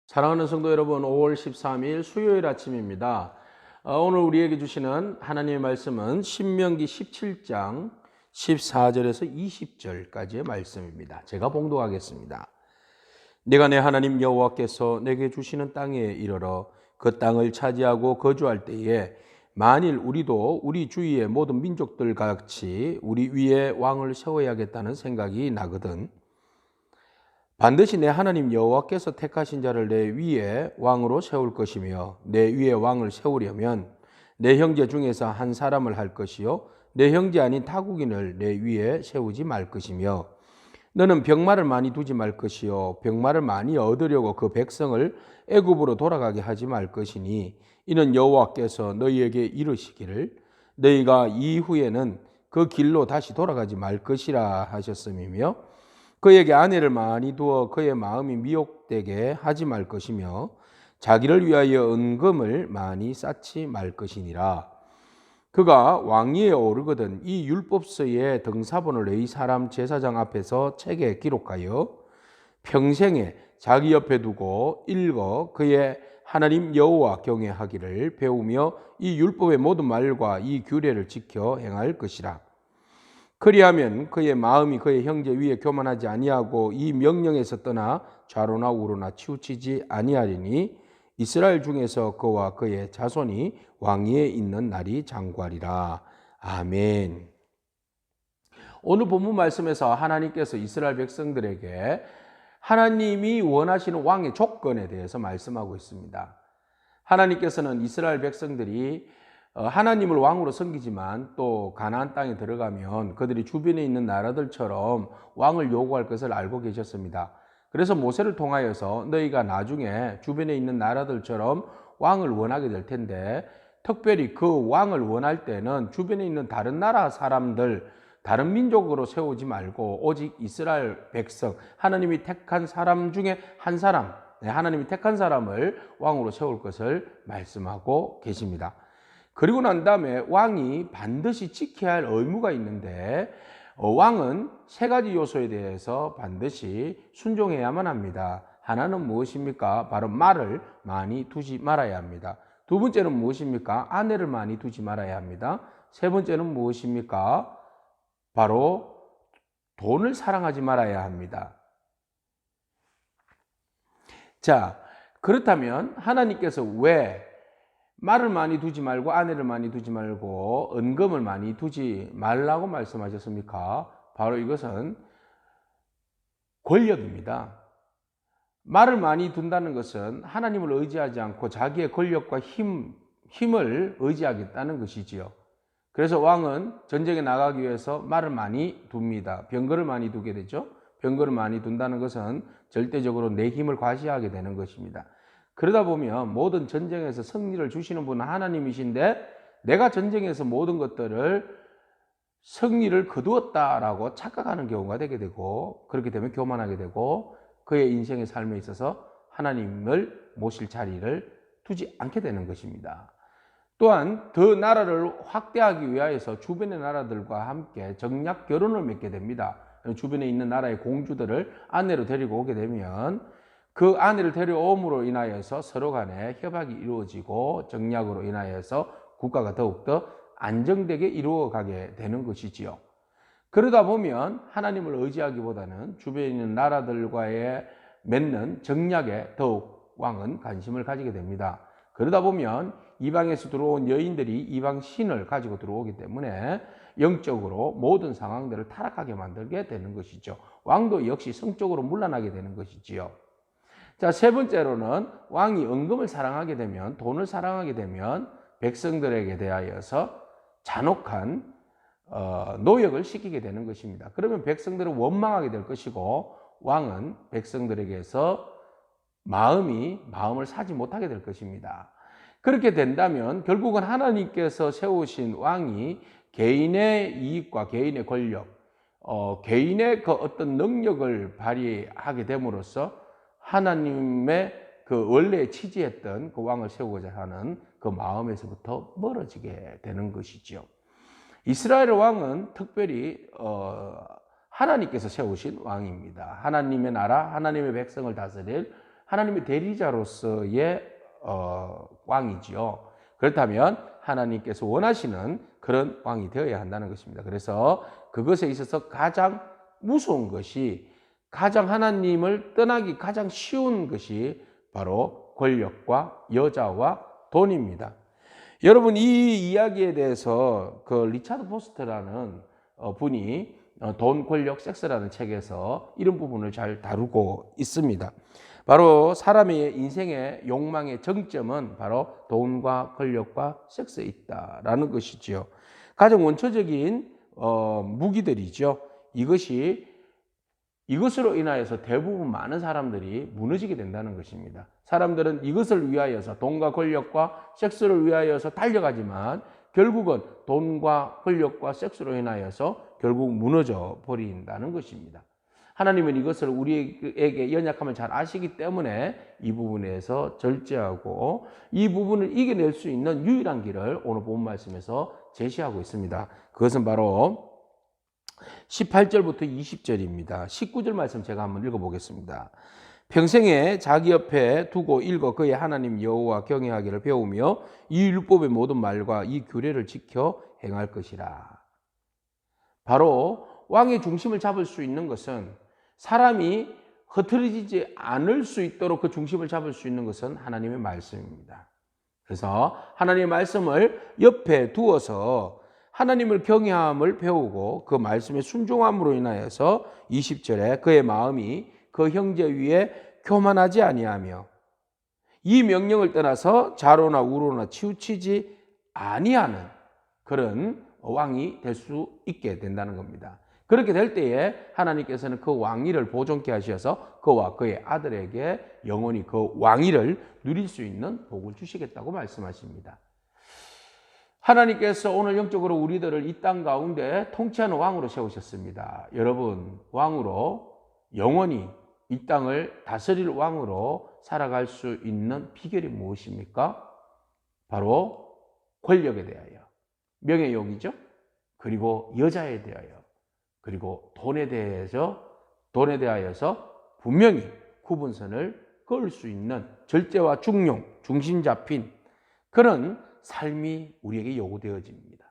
사랑하는 성도 여러분, 5월 13일 수요일 아침입니다. 오늘 우리에게 주시는 하나님의 말씀은 신명기 17장 14절에서 20절까지의 말씀입니다. 제가 봉독하겠습니다. 내가 내 하나님 여호와께서 내게 주시는 땅에 이르러 그 땅을 차지하고 거주할 때에 만일 우리도 우리 주위의 모든 민족들 같이 우리 위에 왕을 세워야겠다는 생각이 나거든 반드시 내 하나님 여호와께서 택하신 자를 내 위에 왕으로 세울 것이며 내 위에 왕을 세우려면 내 형제 중에서 한 사람을 할 것이요 내 형제 아닌 타국인을 내 위에 세우지 말 것이며 너는 병마를 많이 두지 말 것이요 병마를 많이 얻으려고 그 백성을 애굽으로 돌아가게 하지 말 것이니 이는 여호와께서 너희에게 이르시기를 너희가 이후에는 그 길로 다시 돌아가지 말 것이라 하셨음이며 그에게 아내를 많이 두어 그의 마음이 미혹되게 하지 말 것이며 자기를 위하여 은금을 많이 쌓지 말 것이니라. 그가 왕위에 오르거든 이 율법서의 등사본을 내 사람 제사장 앞에서 책에 기록하여 평생에 자기 옆에 두고 읽어 그의 하나님 여호와 경외하기를 배우며 이 율법의 모든 말과 이 규례를 지켜 행할 것이라. 그리하면 그의 마음이 그의 형제 위에 교만하지 아니하고 이 명령에서 떠나 좌로나 우로나 치우치지 아니하리니 이스라엘 중에서 그와 그의 자손이 왕위에 있는 날이 장구하리라. 아멘. 오늘 본문 말씀에서 하나님께서 이스라엘 백성들에게 하나님이 원하시는 왕의 조건에 대해서 말씀하고 있습니다. 하나님께서는 이스라엘 백성들이 하나님을 왕으로 섬기지만 또 가나안 땅에 들어가면 그들이 주변에 있는 나라들처럼 왕을 요구할 것을 알고 계셨습니다. 그래서 모세를 통하여서 너희가 나중에 주변에 있는 나라들처럼 왕을 원하게 될 텐데 특별히 그 왕을 원할 때는 주변에 있는 다른 나라 사람들, 다른 민족으로 세우지 말고 오직 이스라엘 백성, 하나님이 택한 사람 중에 한 사람, 하나님이 택한 사람을 왕으로 세울 것을 말씀하고 계십니다. 그리고 난 다음에 왕이 반드시 지켜야 할 의무가 있는데 왕은 세 가지 요소에 대해서 반드시 순종해야만 합니다. 하나는 무엇입니까? 바로 말을 많이 두지 말아야 합니다. 두 번째는 무엇입니까? 아내를 많이 두지 말아야 합니다. 세 번째는 무엇입니까? 바로 돈을 사랑하지 말아야 합니다. 자, 그렇다면 하나님께서 왜 말을 많이 두지 말고 아내를 많이 두지 말고 은금을 많이 두지 말라고 말씀하셨습니까? 바로 이것은 권력입니다. 말을 많이 둔다는 것은 하나님을 의지하지 않고 자기의 권력과 힘을 의지하겠다는 것이지요. 그래서 왕은 전쟁에 나가기 위해서 말을 많이 둡니다. 병거를 많이 두게 되죠. 병거를 많이 둔다는 것은 절대적으로 내 힘을 과시하게 되는 것입니다. 그러다 보면 모든 전쟁에서 승리를 주시는 분은 하나님이신데 내가 전쟁에서 모든 것들을 승리를 거두었다라고 착각하는 경우가 되게 되고 그렇게 되면 교만하게 되고 그의 인생의 삶에 있어서 하나님을 모실 자리를 두지 않게 되는 것입니다. 또한 더 나라를 확대하기 위하여서 주변의 나라들과 함께 정략 결혼을 맺게 됩니다. 주변에 있는 나라의 공주들을 아내로 데리고 오게 되면 그 아내를 데려옴으로 인하여서 서로 간에 협약이 이루어지고 정략으로 인하여서 국가가 더욱더 안정되게 이루어가게 되는 것이지요. 그러다 보면 하나님을 의지하기보다는 주변에 있는 나라들과의 맺는 정략에 더욱 왕은 관심을 가지게 됩니다. 그러다 보면 이방에서 들어온 여인들이 이방 신을 가지고 들어오기 때문에 영적으로 모든 상황들을 타락하게 만들게 되는 것이죠. 왕도 역시 성적으로 문란하게 되는 것이지요. 자, 세 번째로는 왕이 은금을 사랑하게 되면, 돈을 사랑하게 되면 백성들에게 대하여서 잔혹한 노역을 시키게 되는 것입니다. 그러면 백성들은 원망하게 될 것이고 왕은 백성들에게서 마음을 사지 못하게 될 것입니다. 그렇게 된다면 결국은 하나님께서 세우신 왕이 개인의 이익과 개인의 권력, 개인의 그 어떤 능력을 발휘하게 됨으로써 하나님의 그 원래 취지했던 그 왕을 세우고자 하는 그 마음에서부터 멀어지게 되는 것이죠. 이스라엘 왕은 특별히 하나님께서 세우신 왕입니다. 하나님의 나라, 하나님의 백성을 다스릴 하나님의 대리자로서의 왕이지요. 그렇다면 하나님께서 원하시는 그런 왕이 되어야 한다는 것입니다. 그래서 그것에 있어서 가장 무서운 것이, 가장 하나님을 떠나기 가장 쉬운 것이 바로 권력과 여자와 돈입니다. 여러분, 이 이야기에 대해서 그 리차드 포스터라는 분이 돈, 권력, 섹스라는 책에서 이런 부분을 잘 다루고 있습니다. 바로 사람의 인생의 욕망의 정점은 바로 돈과 권력과 섹스에 있다라는 것이지요. 가장 원초적인 무기들이죠. 이것으로 인하여서 대부분 많은 사람들이 무너지게 된다는 것입니다. 사람들은 이것을 위하여서, 돈과 권력과 섹스를 위하여서 달려가지만 결국은 돈과 권력과 섹스로 인하여서 결국 무너져 버린다는 것입니다. 하나님은 이것을 우리에게 연약함을 잘 아시기 때문에 이 부분에서 절제하고 이 부분을 이겨낼 수 있는 유일한 길을 오늘 본 말씀에서 제시하고 있습니다. 그것은 바로 18절부터 20절입니다. 19절 말씀 제가 한번 읽어보겠습니다. 평생에 자기 옆에 두고 읽어 그의 하나님 여호와 경외하기를 배우며 이 율법의 모든 말과 이 규례를 지켜 행할 것이라. 바로 왕의 중심을 잡을 수 있는 것은, 사람이 흐트러지지 않을 수 있도록 그 중심을 잡을 수 있는 것은 하나님의 말씀입니다. 그래서 하나님의 말씀을 옆에 두어서 하나님을 경외함을 배우고 그 말씀에 순종함으로 인하여서 20절에 그의 마음이 그 형제 위에 교만하지 아니하며 이 명령을 떠나서 좌로나 우로나 치우치지 아니하는 그런 왕이 될 수 있게 된다는 겁니다. 그렇게 될 때에 하나님께서는 그 왕위를 보존케 하셔서 그와 그의 아들에게 영원히 그 왕위를 누릴 수 있는 복을 주시겠다고 말씀하십니다. 하나님께서 오늘 영적으로 우리들을 이 땅 가운데 통치하는 왕으로 세우셨습니다. 여러분, 왕으로 영원히 이 땅을 다스릴 왕으로 살아갈 수 있는 비결이 무엇입니까? 바로 권력에 대하여, 명예욕이죠. 그리고 여자에 대하여, 그리고 돈에 대하여서 분명히 구분선을 그을 수 있는 절제와 중용, 중심 잡힌 그런 삶이 우리에게 요구되어집니다.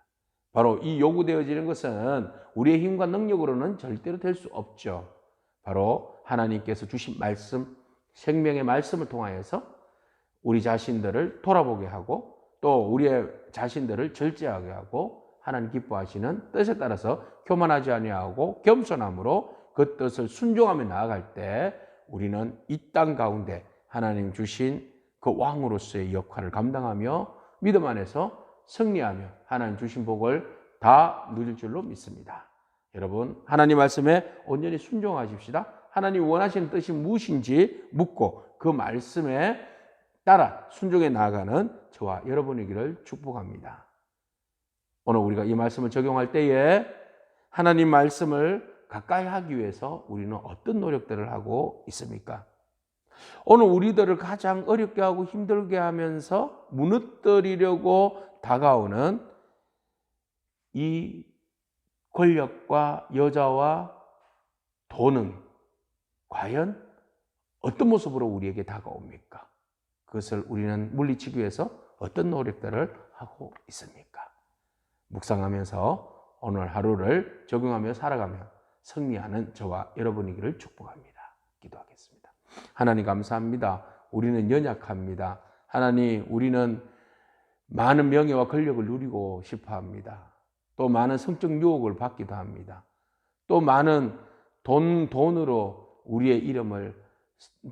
바로 이 요구되어지는 것은 우리의 힘과 능력으로는 절대로 될 수 없죠. 바로 하나님께서 주신 말씀, 생명의 말씀을 통하여서 우리 자신들을 돌아보게 하고 또 우리의 자신들을 절제하게 하고 하나님 기뻐하시는 뜻에 따라서 교만하지 아니하고 겸손함으로 그 뜻을 순종하며 나아갈 때 우리는 이 땅 가운데 하나님 주신 그 왕으로서의 역할을 감당하며 믿음 안에서 승리하며 하나님 주신 복을 다 누릴 줄로 믿습니다. 여러분, 하나님 말씀에 온전히 순종하십시다. 하나님 원하시는 뜻이 무엇인지 묻고 그 말씀에 따라 순종해 나아가는 저와 여러분이기를 축복합니다. 오늘 우리가 이 말씀을 적용할 때에 하나님 말씀을 가까이 하기 위해서 우리는 어떤 노력들을 하고 있습니까? 오늘 우리들을 가장 어렵게 하고 힘들게 하면서 무너뜨리려고 다가오는 이 권력과 여자와 돈은 과연 어떤 모습으로 우리에게 다가옵니까? 그것을 우리는 물리치기 위해서 어떤 노력들을 하고 있습니까? 묵상하면서 오늘 하루를 적용하며 살아가며 승리하는 저와 여러분이기를 축복합니다. 기도하겠습니다. 하나님 감사합니다. 우리는 연약합니다. 하나님, 우리는 많은 명예와 권력을 누리고 싶어 합니다. 또 많은 성적 유혹을 받기도 합니다. 또 많은 돈으로 우리의 이름을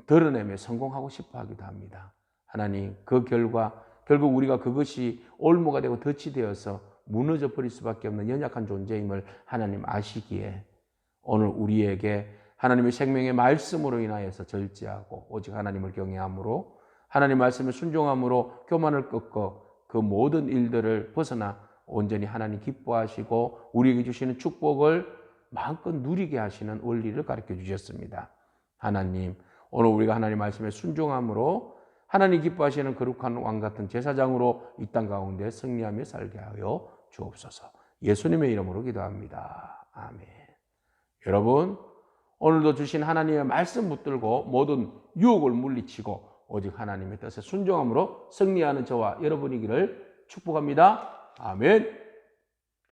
드러내며 성공하고 싶어 하기도 합니다. 하나님, 그 결국 우리가 그것이 올무가 되고 덫이 되어서 무너져 버릴 수밖에 없는 연약한 존재임을 하나님 아시기에 오늘 우리에게 하나님의 생명의 말씀으로 인하여서 절제하고 오직 하나님을 경외함으로 하나님 말씀에 순종함으로 교만을 꺾고 그 모든 일들을 벗어나 온전히 하나님 기뻐하시고 우리에게 주시는 축복을 마음껏 누리게 하시는 원리를 가르쳐 주셨습니다. 하나님, 오늘 우리가 하나님 말씀에 순종함으로 하나님 기뻐하시는 거룩한 왕 같은 제사장으로 이 땅 가운데 승리하며 살게 하여 주옵소서. 예수님의 이름으로 기도합니다. 아멘. 여러분, 오늘도 주신 하나님의 말씀 붙들고 모든 유혹을 물리치고 오직 하나님의 뜻에 순종함으로 승리하는 저와 여러분이기를 축복합니다. 아멘.